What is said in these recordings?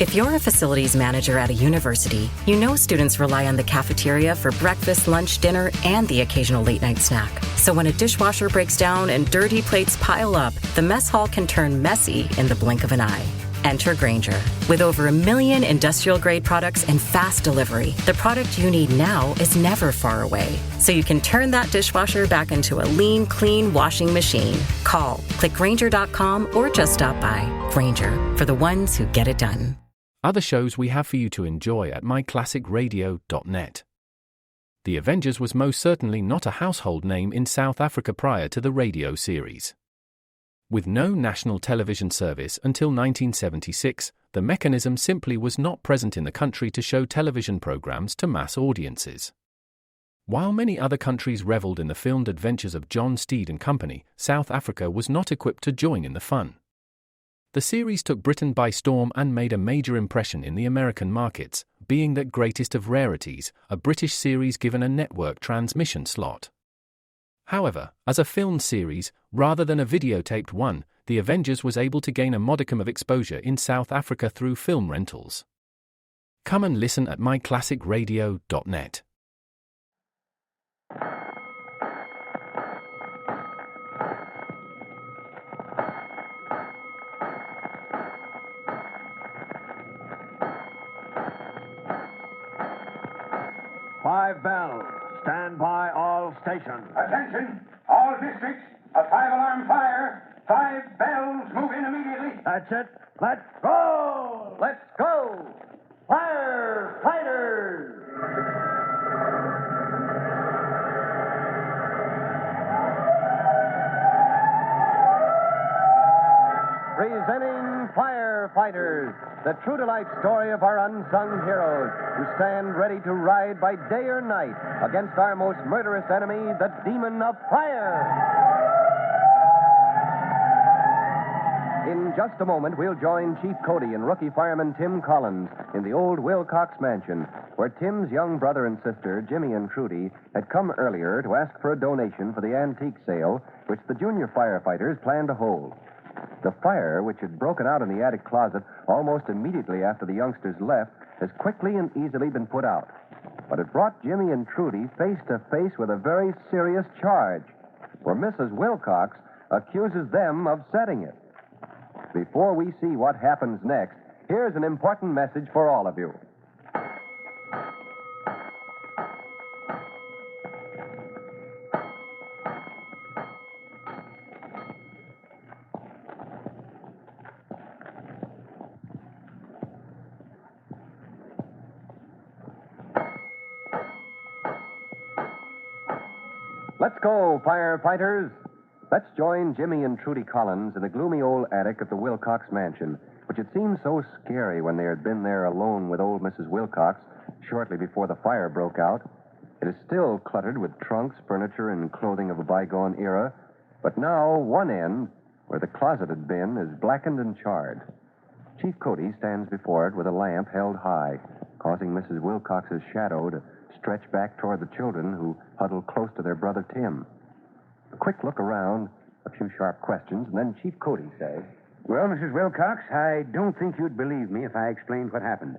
If you're a facilities manager at a university, you know students rely on the cafeteria for breakfast, lunch, dinner, and the occasional late-night snack. So when a dishwasher breaks down and dirty plates pile up, the mess hall can turn messy in the blink of an eye. Enter Grainger. With over 1 million industrial-grade products and fast delivery, the product you need now is never far away. So you can turn that dishwasher back into a lean, clean washing machine. Call, click Grainger.com, or just stop by. Grainger, for the ones who get it done. Other shows we have for you to enjoy at myclassicradio.net. The Avengers was most certainly not a household name in South Africa prior to the radio series. With no national television service until 1976, the mechanism simply was not present in the country to show television programs to mass audiences. While many other countries reveled in the filmed adventures of John Steed and company, South Africa was not equipped to join in the fun. The series took Britain by storm and made a major impression in the American markets, being that greatest of rarities, a British series given a network transmission slot. However, as a filmed series, rather than a videotaped one, The Avengers was able to gain a modicum of exposure in South Africa through film rentals. Come and listen at myclassicradio.net. Five bells. Stand by all stations. Attention, all districts. A 5-alarm fire. 5 bells. Move in immediately. That's it. Let's go. Let's go. Firefighters. Presenting Firefighters, the true-to-life story of our unsung heroes who stand ready to ride by day or night against our most murderous enemy, the demon of fire. In just a moment, we'll join Chief Cody and rookie fireman Tim Collins in the old Wilcox mansion, where Tim's young brother and sister, Jimmy and Trudy, had come earlier to ask for a donation for the antique sale, which the junior firefighters planned to hold. The fire, which had broken out in the attic closet almost immediately after the youngsters left, has quickly and easily been put out. But it brought Jimmy and Trudy face to face with a very serious charge, for Mrs. Wilcox accuses them of setting it. Before we see what happens next, here's an important message for all of you. Let's go, firefighters. Let's join Jimmy and Trudy Collins in the gloomy old attic of the Wilcox mansion, which had seemed so scary when they had been there alone with old Mrs. Wilcox shortly before the fire broke out. It is still cluttered with trunks, furniture, and clothing of a bygone era, but now one end, where the closet had been, is blackened and charred. Chief Cody stands before it with a lamp held high, causing Mrs. Wilcox's shadow to stretch back toward the children who huddle close to their brother Tim. A quick look around, a few sharp questions, and then Chief Cody says, Well, Mrs. Wilcox, I don't think you'd believe me if I explained what happened.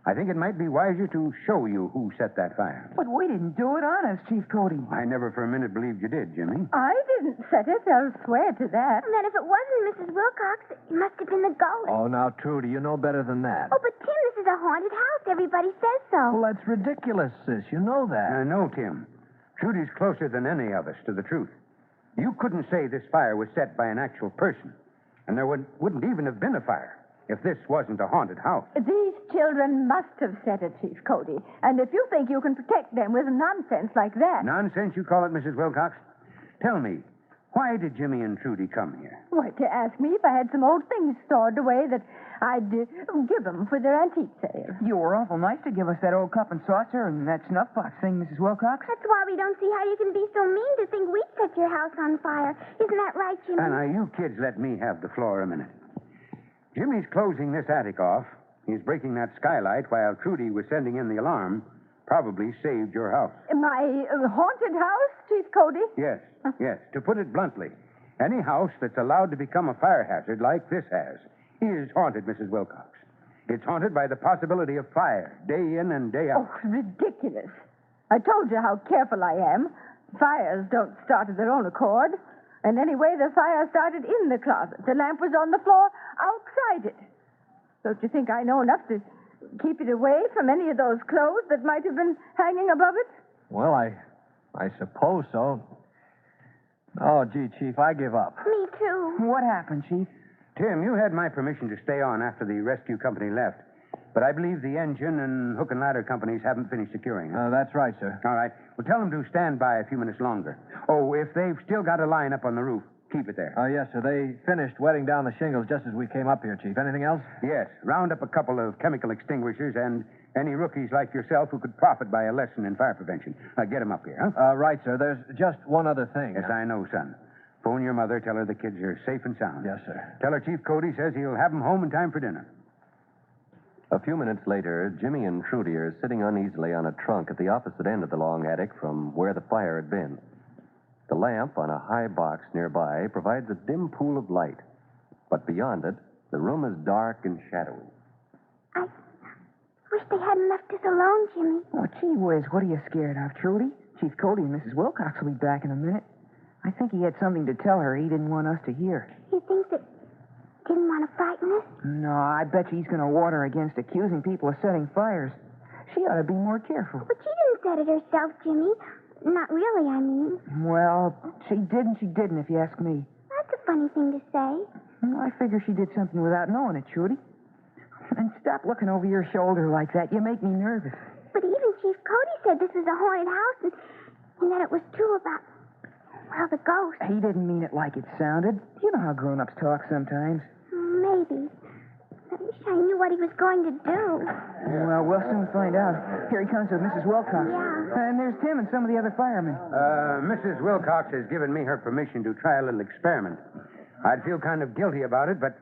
I think it might be wiser to show you who set that fire. But we didn't do it on us, Chief Cody. I never for a minute believed you did, Jimmy. I didn't set it. I'll swear to that. Then if it wasn't Mrs. Wilcox, it must have been the ghost. Oh, now, Trudy, you know better than that. Oh, but Tim, this is a haunted house. Everybody says so. Well, that's ridiculous, sis. You know that. No, Tim. Trudy's closer than any of us to the truth. You couldn't say this fire was set by an actual person, and there wouldn't even have been a fire if this wasn't a haunted house. These children must have set it, Chief Cody. And if you think you can protect them with nonsense like that... Nonsense, you call it, Mrs. Wilcox? Tell me, why did Jimmy and Trudy come here? Why, to ask me if I had some old things stored away that I'd give them for their antique sale. You were awful nice to give us that old cup and saucer and that snuff box thing, Mrs. Wilcox. That's why we don't see how you can be so mean to think we'd set your house on fire. Isn't that right, Jimmy? Now, you kids let me have the floor a minute. Jimmy's closing this attic off. He's breaking that skylight while Trudy was sending in the alarm. Probably saved your house. My haunted house, Chief Cody? Yes, yes. To put it bluntly, any house that's allowed to become a fire hazard like this has is haunted, Mrs. Wilcox. It's haunted by the possibility of fire, day in and day out. Oh, ridiculous. I told you how careful I am. Fires don't start of their own accord. And anyway, the fire started in the closet. The lamp was on the floor outside it. Don't you think I know enough to keep it away from any of those clothes that might have been hanging above it? Well, I suppose so. Oh, gee, Chief, I give up. Me too. What happened, Chief? Tim, you had my permission to stay on after the rescue company left. But I believe the engine and hook and ladder companies haven't finished securing. That's right, sir. All right. Well, tell them to stand by a few minutes longer. Oh, if they've still got a line up on the roof, keep it there. Yes, sir. They finished wetting down the shingles just as we came up here, Chief. Anything else? Yes. Round up a couple of chemical extinguishers and any rookies like yourself who could profit by a lesson in fire prevention. Get them up here, huh? Right, sir. There's just one other thing. Yes, I know, son. Phone your mother. Tell her the kids are safe and sound. Yes, sir. Tell her Chief Cody says he'll have them home in time for dinner. A few minutes later, Jimmy and Trudy are sitting uneasily on a trunk at the opposite end of the long attic from where the fire had been. The lamp on a high box nearby provides a dim pool of light. But beyond it, the room is dark and shadowy. I wish they hadn't left us alone, Jimmy. Oh, gee whiz, what are you scared of, Trudy? Chief Cody and Mrs. Wilcox will be back in a minute. I think he had something to tell her he didn't want us to hear. You think that didn't want to frighten us? No, I bet you he's going to warn her against accusing people of setting fires. She ought to be more careful. But she didn't set it herself, Jimmy. Not really, I mean. Well, she did and she didn't, if you ask me. That's a funny thing to say. I figure she did something without knowing it, Trudy. And stop looking over your shoulder like that. You make me nervous. But even Chief Cody said this was a haunted house and that it was true about, well, the ghost. He didn't mean it like it sounded. You know how grown-ups talk sometimes. Maybe. I wish I knew what he was going to do. Well, we'll soon find out. Here he comes with Mrs. Wilcox. Yeah. And there's Tim and some of the other firemen. Mrs. Wilcox has given me her permission to try a little experiment. I'd feel kind of guilty about it, but,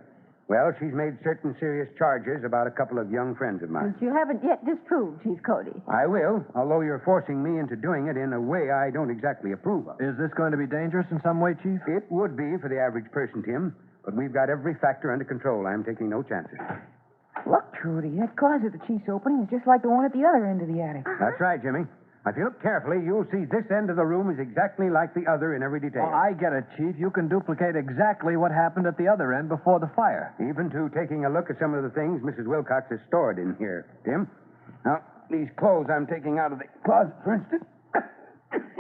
well, she's made certain serious charges about a couple of young friends of mine. Which you haven't yet disproved, Chief Cody. I will, although you're forcing me into doing it in a way I don't exactly approve of. Is this going to be dangerous in some way, Chief? It would be for the average person, Tim, but we've got every factor under control. I'm taking no chances. Look, Trudy, that closet the chief's opening is just like the one at the other end of the attic. That's right, Jimmy. If you look carefully, you'll see this end of the room is exactly like the other in every detail. Oh, I get it, Chief. You can duplicate exactly what happened at the other end before the fire. Even to taking a look at some of the things Mrs. Wilcox has stored in here, Tim. Now, these clothes I'm taking out of the closet, for instance.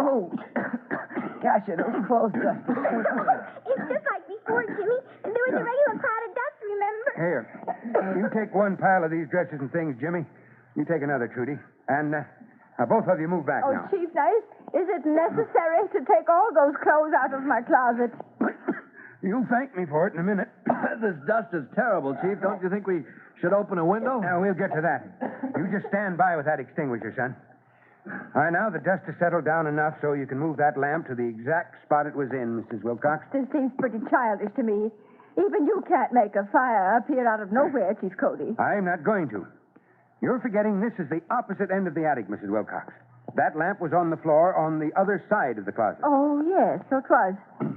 Oh, gosh, are those clothes dusty? It's just like before, Jimmy. There was a regular cloud of dust, remember? Here. You take one pile of these dresses and things, Jimmy. You take another, Trudy. And both of you move back now. Chief, now, is it necessary to take all those clothes out of my closet? You'll thank me for it in a minute. This dust is terrible, Chief. Don't you think we should open a window? Now, we'll get to that. You just stand by with that extinguisher, son. All right, now, the dust has settled down enough so you can move that lamp to the exact spot it was in, Mrs. Wilcox. This seems pretty childish to me. Even you can't make a fire appear out of nowhere, Chief Cody. I'm not going to. You're forgetting this is the opposite end of the attic, Mrs. Wilcox. That lamp was on the floor on the other side of the closet. Oh, yes, so it was.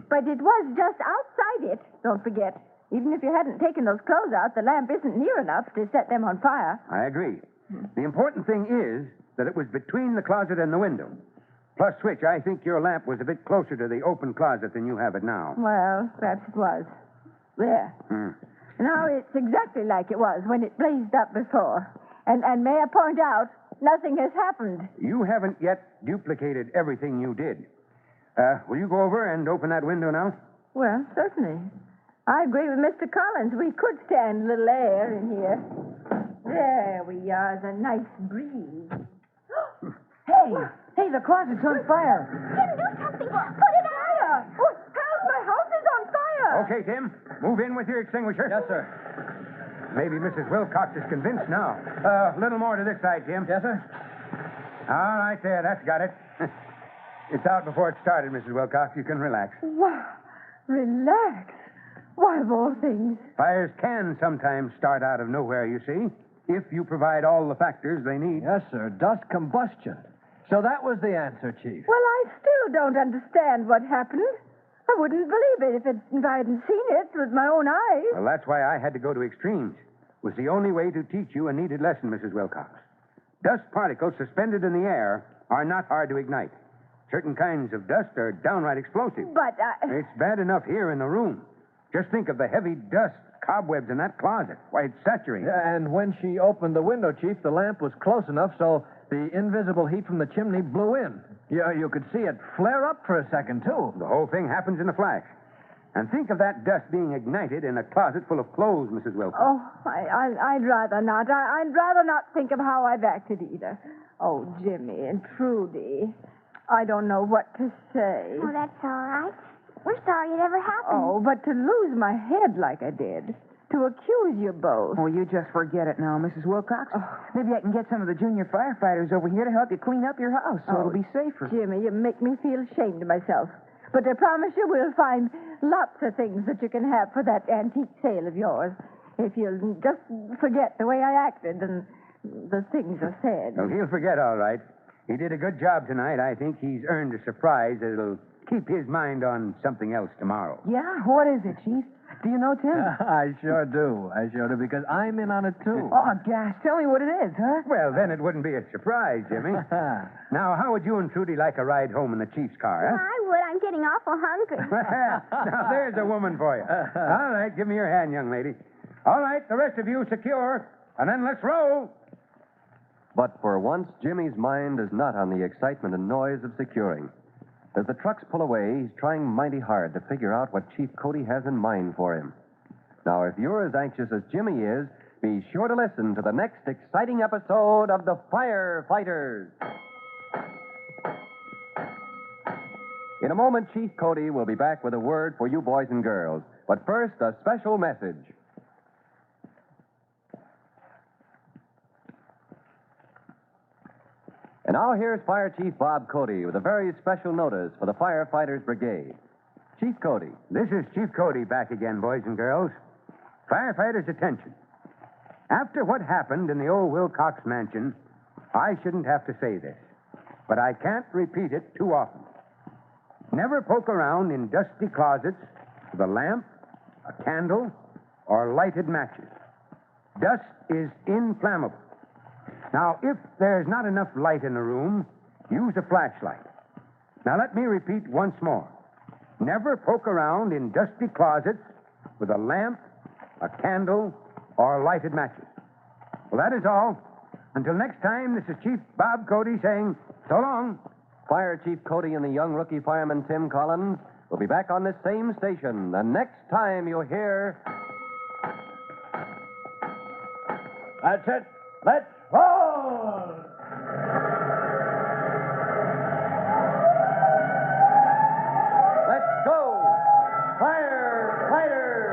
But it was just outside it, don't forget. Even if you hadn't taken those clothes out, the lamp isn't near enough to set them on fire. I agree. The important thing is that it was between the closet and the window. Plus, Switch, I think your lamp was a bit closer to the open closet than you have it now. Well, perhaps it was. There. Now it's exactly like it was when it blazed up before. And may I point out, nothing has happened. You haven't yet duplicated everything you did. Will you go over and open that window now? Well, certainly. I agree with Mr. Collins. We could stand a little air in here. There we are, the nice breeze. Hey, the closet's on fire. Tim, do something. Put it out. Oh, help, my house is on fire. Okay, Tim. Move in with your extinguisher. Yes, sir. Maybe Mrs. Wilcox is convinced now. A little more to this side, Tim. Yes, sir. All right, there. That's got it. It's out before it started, Mrs. Wilcox. You can relax. Wow, relax. Why, of all things. Fires can sometimes start out of nowhere, you see, if you provide all the factors they need. Yes, sir. Dust combustion. So that was the answer, Chief. Well, I still don't understand what happened. I wouldn't believe it if I hadn't seen it with my own eyes. Well, that's why I had to go to extremes. was the only way to teach you a needed lesson, Mrs. Wilcox. Dust particles suspended in the air are not hard to ignite. Certain kinds of dust are downright explosive. But It's bad enough here in the room. Just think of the heavy dust cobwebs in that closet. Why, it's saturated. Yeah, and when she opened the window, Chief, the lamp was close enough so the invisible heat from the chimney blew in. You could see it flare up for a second, too. The whole thing happens in a flash. And think of that dust being ignited in a closet full of clothes, Mrs. Wilcox. oh, I'd rather not. I'd rather not think of how I've acted either. Oh, Jimmy and Trudy, I don't know what to say. Oh, that's all right. We're sorry it ever happened. Oh, but to lose my head like I did, to accuse you both. Oh, you just forget it now, Mrs. Wilcox. Maybe I can get some of the junior firefighters over here to help you clean up your house so it'll be safer. Jimmy, you make me feel ashamed of myself. But I promise you we'll find lots of things that you can have for that antique sale of yours. If you'll just forget the way I acted and the things I said. Oh, he'll forget, all right. He did a good job tonight. I think he's earned a surprise that'll keep his mind on something else tomorrow. Yeah? What is it, Chief? Do you know, Tim? I sure do, because I'm in on it, too. Oh, gosh, tell me what it is, huh? Well, then it wouldn't be a surprise, Jimmy. Now, how would you and Trudy like a ride home in the Chief's car, huh? I would. I'm getting awful hungry. Now, there's a woman for you. All right, give me your hand, young lady. All right, the rest of you secure, and then let's roll. But for once, Jimmy's mind is not on the excitement and noise of securing. As the trucks pull away, he's trying mighty hard to figure out what Chief Cody has in mind for him. Now, if you're as anxious as Jimmy is, be sure to listen to the next exciting episode of The Firefighters. In a moment, Chief Cody will be back with a word for you boys and girls. But first, a special message. And now here's Fire Chief Bob Cody with a very special notice for the Firefighters Brigade. Chief Cody. This is Chief Cody back again, boys and girls. Firefighters, attention. After what happened in the old Wilcox mansion, I shouldn't have to say this, but I can't repeat it too often. Never poke around in dusty closets with a lamp, a candle, or lighted matches. Dust is inflammable. Now, if there's not enough light in the room, use a flashlight. Now, let me repeat once more. Never poke around in dusty closets with a lamp, a candle, or lighted matches. Well, that is all. Until next time, this is Chief Bob Cody saying so long. Fire Chief Cody and the young rookie fireman Tim Collins will be back on this same station the next time you hear... That's it. Let's roll! Let's go! Firefighters!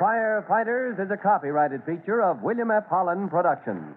Firefighters is a copyrighted feature of William F. Holland Productions.